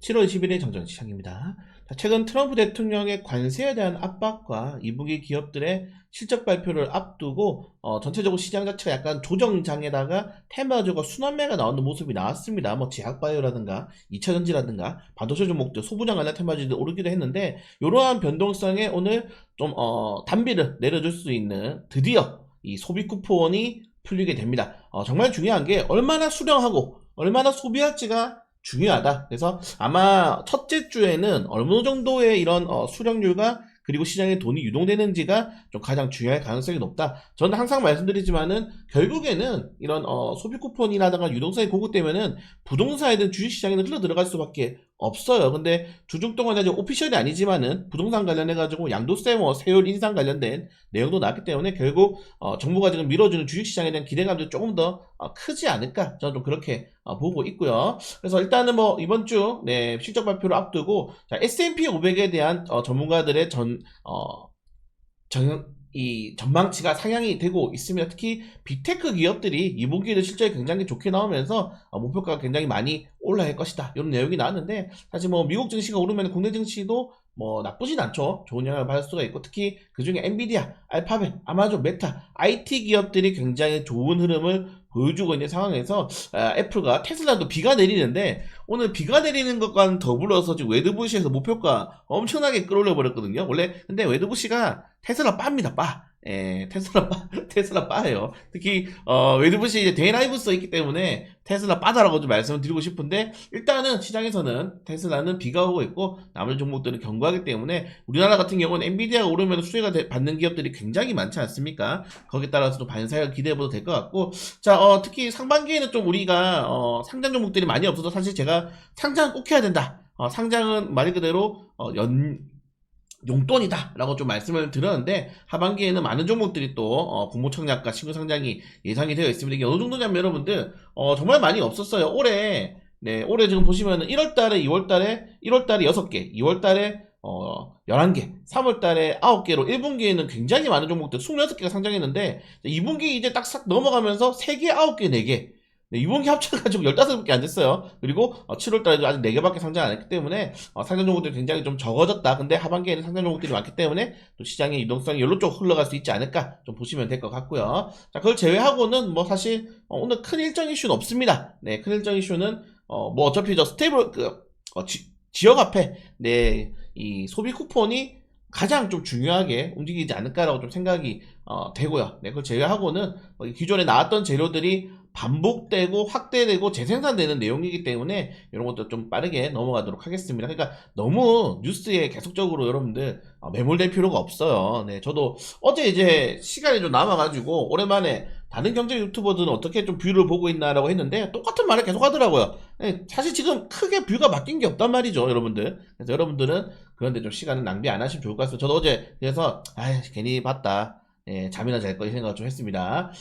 7월 21일 정전 시장입니다. 최근 트럼프 대통령의 관세에 대한 압박과 2분기 기업들의 실적 발표를 앞두고 전체적으로 시장 자체가 약간 조정장에다가 테마주가 순환매가 나오는 모습이 나왔습니다. 뭐 제약바이오라든가 2차전지라든가 반도체 종목들 소부장 관련 테마주들 오르기도 했는데, 이러한 변동성에 오늘 좀 단비를 내려줄 수 있는 드디어 이 소비 쿠폰이 풀리게 됩니다. 정말 중요한 게 얼마나 수령하고 얼마나 소비할지가 중요하다. 그래서 아마 첫째 주에는 어느 정도의 이런 수령률과 그리고 시장에 돈이 유동되는지가 좀 가장 중요할 가능성이 높다. 저는 항상 말씀드리지만은 결국에는 이런 소비 쿠폰이라든가 유동성이 공급되면은 부동산이든 주식시장에는 흘러 들어갈 수밖에 없어요. 근데 주중 동안 아직 오피셜이 아니지만은 부동산 관련해가지고 양도세 뭐 세율 인상 관련된 내용도 나왔기 때문에 결국 정부가 지금 밀어주는 주식시장에 대한 기대감도 조금 더 크지 않을까, 저는 좀 그렇게 보고 있고요. 그래서 일단은 뭐 이번 주 실적 발표를 앞두고 자, S&P 500에 대한 전문가들의 이 전망치가 상향이 되고 있습니다. 특히 빅테크 기업들이 2분기에도 실적이 굉장히 좋게 나오면서 목표가가 굉장히 많이 올라갈 것이다, 이런 내용이 나왔는데, 사실 뭐 미국 증시가 오르면 국내 증시도 뭐 나쁘진 않죠. 좋은 영향을 받을 수가 있고, 특히 그 중에 엔비디아, 알파벳, 아마존, 메타, IT 기업들이 굉장히 좋은 흐름을 보여주고 있는 상황에서 애플과 테슬라도 비가 내리는데, 오늘 비가 내리는 것과는 더불어서 지금 웨드부시에서 목표가 엄청나게 끌어올려 버렸거든요. 원래 근데 웨드부시가 테슬라 빠입니다. 빠. 테슬라 빠예요. 특히 웨드부시 이제 데이라이브 써 있기 때문에 테슬라 빠다라고 좀 말씀을 드리고 싶은데, 일단은 시장에서는 테슬라는 비가 오고 있고 나머지 종목들은 견고하기 때문에, 우리나라 같은 경우는 엔비디아가 오르면 수혜가 받는 기업들이 굉장히 많지 않습니까? 거기에 따라서 좀 반사를 기대해봐도 될 것 같고, 자 특히 상반기에는 좀 우리가 상장 종목들이 많이 없어서, 사실 제가 상장은 꼭 해야 된다, 상장은 말 그대로 용돈이다 라고 좀 말씀을 드렸는데, 하반기에는 많은 종목들이 또 공모청약과 신규상장이 예상이 되어 있습니다. 이게 어느 정도냐면 여러분들 정말 많이 없었어요. 올해 지금 보시면은 1월달에 2월달에 1월달에 6개, 2월달에 11개, 3월달에 9개로 1분기에는 굉장히 많은 종목들 26개가 상장했는데, 2분기 이제 딱 싹 넘어가면서 3개, 9개, 4개, 2분기 합쳐가지고 15개밖에 안 됐어요. 그리고 7월달에도 아직 4개밖에 상장 안 했기 때문에 상장 종목들이 굉장히 좀 적어졌다. 근데 하반기에는 상장 종목들이 많기 때문에 또 시장의 유동성이 여러 쪽 흘러갈 수 있지 않을까 좀 보시면 될 것 같고요. 자, 그걸 제외하고는 뭐 사실 오늘 큰 일정 이슈는 없습니다. 큰 일정 이슈는 뭐 어차피 저 스테이블 지역 앞에 이 소비 쿠폰이 가장 좀 중요하게 움직이지 않을까라고 좀 생각이 되고요. 그걸 제외하고는 기존에 나왔던 재료들이 반복되고 확대되고 재생산되는 내용이기 때문에 이런 것도 좀 빠르게 넘어가도록 하겠습니다. 그러니까 너무 뉴스에 계속적으로 여러분들 매몰될 필요가 없어요. 저도 어제 이제 시간이 좀 남아가지고 오랜만에 다른 경제 유튜버들은 어떻게 좀 뷰를 보고 있나라고 했는데, 똑같은 말을 계속 하더라고요. 사실 지금 크게 뷰가 바뀐 게 없단 말이죠, 여러분들. 그래서 여러분들은 그런데 좀 시간을 낭비 안 하시면 좋을 것 같습니다. 저도 어제 그래서 괜히 봤다, 잠이나 잘 거 이 생각을 좀 했습니다.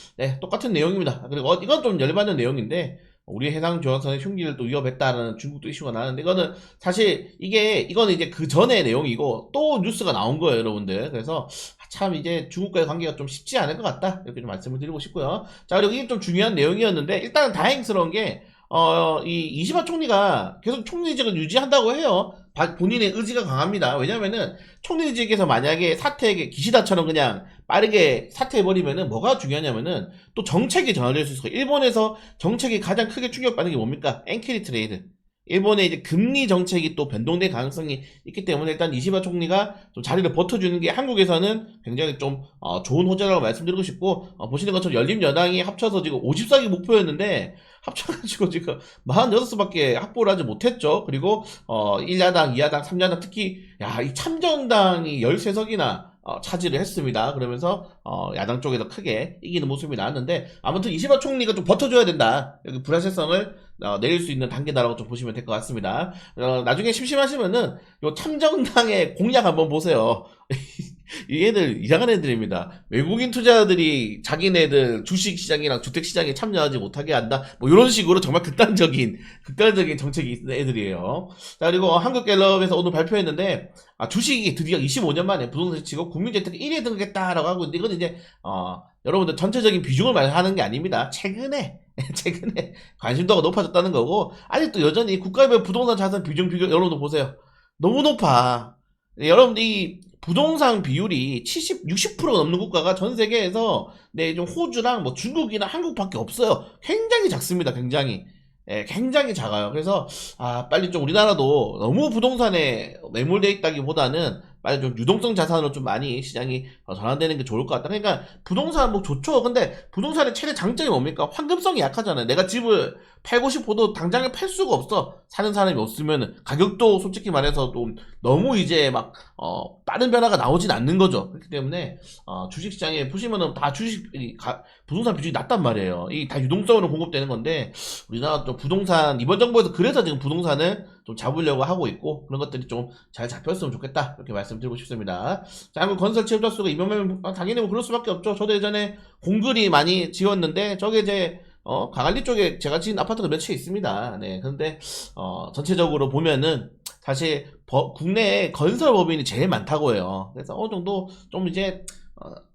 똑같은 내용입니다. 그리고 이건 좀 열받는 내용인데, 우리 해상 조약선의 흉기를 또 위협했다는 중국도 이슈가 나는데, 이거는 사실 이거는 이제 그 전의 내용이고 또 뉴스가 나온 거예요, 여러분들. 그래서 참 이제 중국과의 관계가 좀 쉽지 않을 것 같다, 이렇게 좀 말씀을 드리고 싶고요. 자, 그리고 이게 좀 중요한 내용이었는데, 일단은 다행스러운 게 이 이시바 총리가 계속 총리직을 유지한다고 해요. 본인의 의지가 강합니다. 왜냐면은 총리직에서 만약에 기시다처럼 그냥 빠르게 사퇴해버리면은 뭐가 중요하냐면은 또 정책이 정해질 수 있어요. 일본에서 정책이 가장 크게 충격받는 게 뭡니까? 엔캐리 트레이드. 일본의 이제 금리 정책이 또 변동될 가능성이 있기 때문에, 일단 이시바 총리가 좀 자리를 버텨주는 게 한국에서는 굉장히 좀 좋은 호재라고 말씀드리고 싶고, 보시는 것처럼 열린여당이 합쳐서 지금 54개 목표였는데 합쳐가지고 지금 46수밖에 확보를 하지 못했죠. 그리고 1야당, 2야당, 3야당, 특히 이 참정당이 13석이나 차지를 했습니다. 그러면서 야당 쪽에서 크게 이기는 모습이 나왔는데, 아무튼 이시바 총리가 좀 버텨줘야 된다, 여기 불확실성을 내릴 수 있는 단계다라고 좀 보시면 될 것 같습니다. 나중에 심심하시면은 요 참정당의 공약 한번 보세요. 이 애들 이상한 애들입니다. 외국인 투자자들이 자기네들 주식시장이랑 주택시장에 참여하지 못하게 한다, 뭐 이런 식으로 정말 극단적인 정책이 있는 애들이에요. 자, 그리고 한국갤럽에서 오늘 발표했는데, 주식이 드디어 25년 만에 부동산 치고 국민재테크 1위에 등극했다라고 하고 있는데, 이건 이제 여러분들 전체적인 비중을 말하는 게 아닙니다. 최근에 최근에 관심도가 높아졌다는 거고, 아직도 여전히 국가별 부동산 자산 비중 비교, 여러분도 보세요. 너무 높아. 여러분들 이 부동산 비율이 70, 60%가 넘는 국가가 전 세계에서 네, 좀 호주랑 뭐 중국이나 한국밖에 없어요. 굉장히 작습니다. 굉장히. 예, 굉장히 작아요. 그래서 빨리 좀 우리나라도 너무 부동산에 매몰되어 있다기보다는 빨리 좀 유동성 자산으로 좀 많이 시장이 전환되는 게 좋을 것 같다. 그러니까 부동산 뭐 좋죠. 근데 부동산의 최대 장점이 뭡니까? 황금성이 약하잖아요. 내가 집을 팔고 싶어도 당장에 팔 수가 없어. 사는 사람이 없으면 가격도 솔직히 말해서 좀 너무 이제 막 빠른 변화가 나오진 않는 거죠. 그렇기 때문에 주식시장에 보시면은 다 부동산 비중이 낮단 말이에요. 이 다 유동성으로 공급되는 건데 우리나라 좀 부동산 이번 정부에서 그래서 지금 부동산을 좀 잡으려고 하고 있고 그런 것들이 좀 잘 잡혔으면 좋겠다 이렇게 말씀드리고 싶습니다. 자, 한국 건설 취업자 수가 이번면 당연히 뭐 그럴 수밖에 없죠. 저도 예전에 공글이 많이 지었는데 저게 이제 가갈리 쪽에 제가 지은 아파트가 몇 채 있습니다. 네, 근데 전체적으로 보면은 사실 국내에 건설 법인이 제일 많다고 해요. 그래서 어느 정도 좀 이제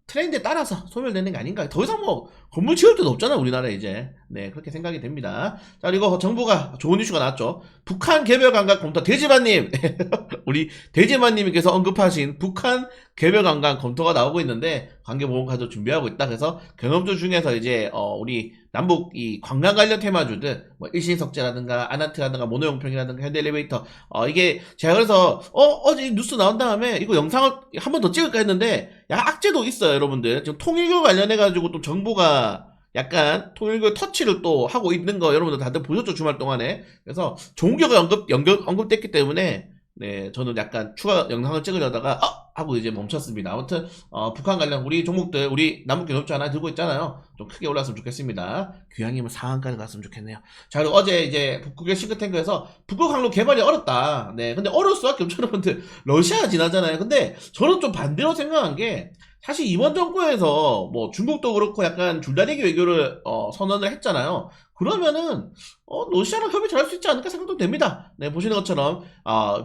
트렌드에 따라서 소멸되는 게 아닌가. 더 이상 뭐 건물 지을 데도 없잖아 우리나라에 이제. 네, 그렇게 생각이 됩니다. 자, 그리고 정부가 좋은 이슈가 나왔죠. 북한 개별 관광 검토. 대지만님 우리 대지만님께서 언급하신 북한 개별 관광 검토가 나오고 있는데 관계보험카드 준비하고 있다. 그래서 경험주 중에서 이제 우리 남북 이 관광 관련 테마주들 뭐 일신석재라든가 아나트라든가 모노용평이라든가 현대엘리베이터 이게 제가 그래서 어제 뉴스 나온 다음에 이거 영상을 한 번 더 찍을까 했는데 야 악재도 있어요 여러분들. 지금 통일교 관련해 가지고 또 정부가 약간 통일교 터치를 또 하고 있는 거 여러분들 다들 보셨죠 주말 동안에. 그래서 종교가 언급됐기 때문에 네, 저는 약간 추가 영상을 찍으려다가 하고 이제 멈췄습니다. 아무튼 북한 관련 우리 종목들 우리 남북경협주 하나 들고 있잖아요. 좀 크게 올랐으면 좋겠습니다. 귀향이면 상한가를 갔으면 좋겠네요. 자, 그리고 어제 이제 북극의 싱크탱크에서 북극 항로 개발이 어렵다. 네, 근데 어려울 수밖에 없죠 여러분들. 러시아가 지나잖아요. 근데 저는 좀 반대로 생각한 게 사실 이번 정부에서 뭐 중국도 그렇고 약간 줄다리기 외교를 선언을 했잖아요. 그러면은 러시아랑 협의 잘할 수 있지 않을까 생각도 됩니다. 네, 보시는 것처럼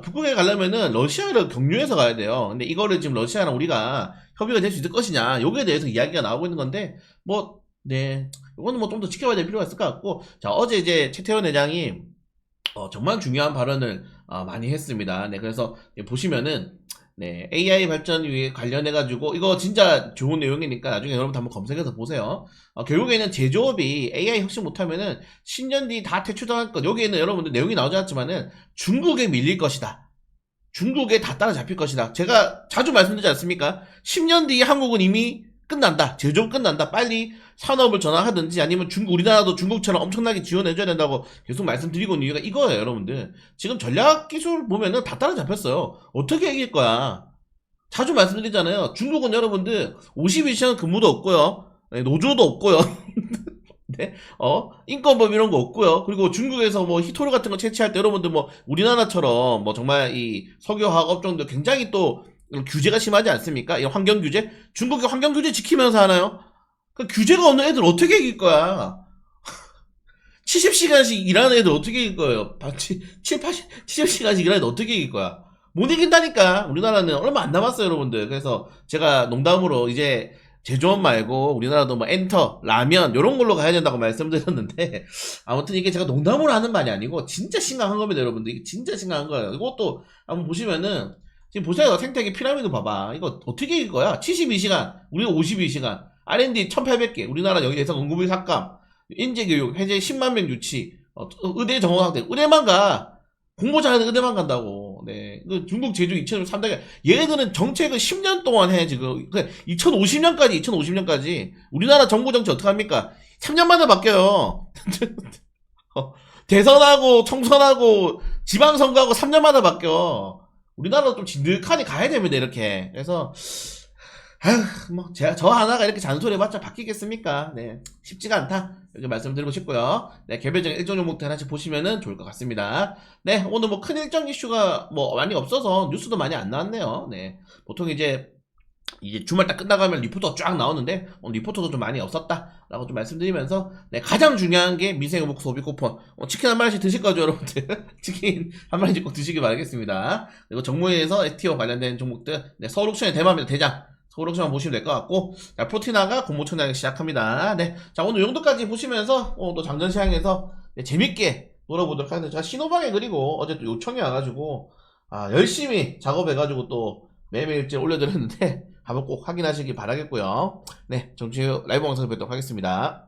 북극에 가려면은 러시아를 경유해서 가야 돼요. 근데 이거를 지금 러시아랑 우리가 협의가 될 수 있을 것이냐 여기에 대해서 이야기가 나오고 있는 건데 뭐 네, 이거는 뭐 좀 더 지켜봐야 될 필요가 있을 것 같고. 자, 어제 이제 최태원 회장이 정말 중요한 발언을 많이 했습니다. 네, 그래서 보시면은 네, AI 발전 위에 관련해가지고, 이거 진짜 좋은 내용이니까 나중에 여러분 한번 검색해서 보세요. 결국에는 제조업이 AI 혁신 못하면은 10년 뒤 다 퇴출당할 것. 여기에는 여러분들 내용이 나오지 않지만은 중국에 밀릴 것이다. 중국에 다 따라잡힐 것이다. 제가 자주 말씀드리지 않습니까? 10년 뒤에 한국은 이미 끝난다. 제조업 끝난다. 빨리 산업을 전환하든지 아니면 우리나라도 중국처럼 엄청나게 지원해줘야 된다고 계속 말씀드리고 있는 이유가 이거예요, 여러분들. 지금 전략기술 보면은 다 따라잡혔어요. 어떻게 이길 거야? 자주 말씀드리잖아요. 중국은 여러분들 52시간 근무도 없고요. 네, 노조도 없고요. 네? 인건법 이런 거 없고요. 그리고 중국에서 뭐 히토류 같은 거 채취할 때 여러분들 뭐 우리나라처럼 뭐 정말 이 석유화학 업종도 굉장히 또 규제가 심하지 않습니까? 이 환경 규제? 중국이 환경 규제 지키면서 하나요? 그 규제가 없는 애들 어떻게 이길 거야? 70시간씩 일하는 애들 어떻게 이길 거예요? 70시간씩 일하는 애들 어떻게 이길 거야? 못 이긴다니까. 우리나라는 얼마 안 남았어요, 여러분들. 그래서 제가 농담으로 이제 제조업 말고 우리나라도 뭐 엔터, 라면 요런 걸로 가야 된다고 말씀드렸는데 아무튼 이게 제가 농담으로 하는 말이 아니고 진짜 심각한 겁니다, 여러분들. 이게 진짜 심각한 거예요. 이것도 한번 보시면은 지금 보세요. 생태계 피라미드 봐봐. 이거 어떻게 이길 거야? 72시간, 우리가 52시간, R&D 1800개, 우리나라 여기 대상 응급의 삭감, 인재교육, 해제 10만 명 유치, 의대 정원 확대, 의대만 가. 공부 잘하는 의대만 간다고. 네. 중국 제조 2003단계. 얘네들은 정책을 10년 동안 해, 지금. 2050년까지. 우리나라 정부 정책 어떡합니까? 3년마다 바뀌어요. 대선하고, 총선하고, 지방선거하고 3년마다 바뀌어. 우리나라도 좀 진득하니 가야 됩니다, 이렇게. 그래서, 뭐, 저 하나가 이렇게 잔소리 해봤자 바뀌겠습니까? 네. 쉽지가 않다. 이렇게 말씀드리고 싶고요. 네, 개별적인 일정 종목들 하나씩 보시면은 좋을 것 같습니다. 네, 오늘 뭐 큰 일정 이슈가 뭐 많이 없어서 뉴스도 많이 안 나왔네요. 네. 보통 이제 주말 딱 끝나가면 리포터가 쫙 나오는데 오늘 리포터도 좀 많이 없었다라고 좀 말씀드리면서 네, 가장 중요한 게 미생의복 소비 쿠폰. 치킨 한 마리씩 드실 거죠, 여러분들? 치킨 한 마리씩 꼭 드시길 바라겠습니다. 그리고 정모에서 STO 관련된 종목들, 네, 서울옥션의 대마입니다, 대장. 그렇게만 보시면 될 것 같고, 자, 프로티나가 공모청약이 시작합니다. 네. 자, 오늘 이 정도까지 보시면서, 또 장전 시장에서 네, 재밌게 놀아보도록 하겠습니다. 제가 신호방에 그리고 어제 또 요청이 와가지고, 열심히 작업해가지고 또 매일매일 올려드렸는데, 한번 꼭 확인하시기 바라겠고요. 네. 정치 라이브 방송을 뵙도록 하겠습니다.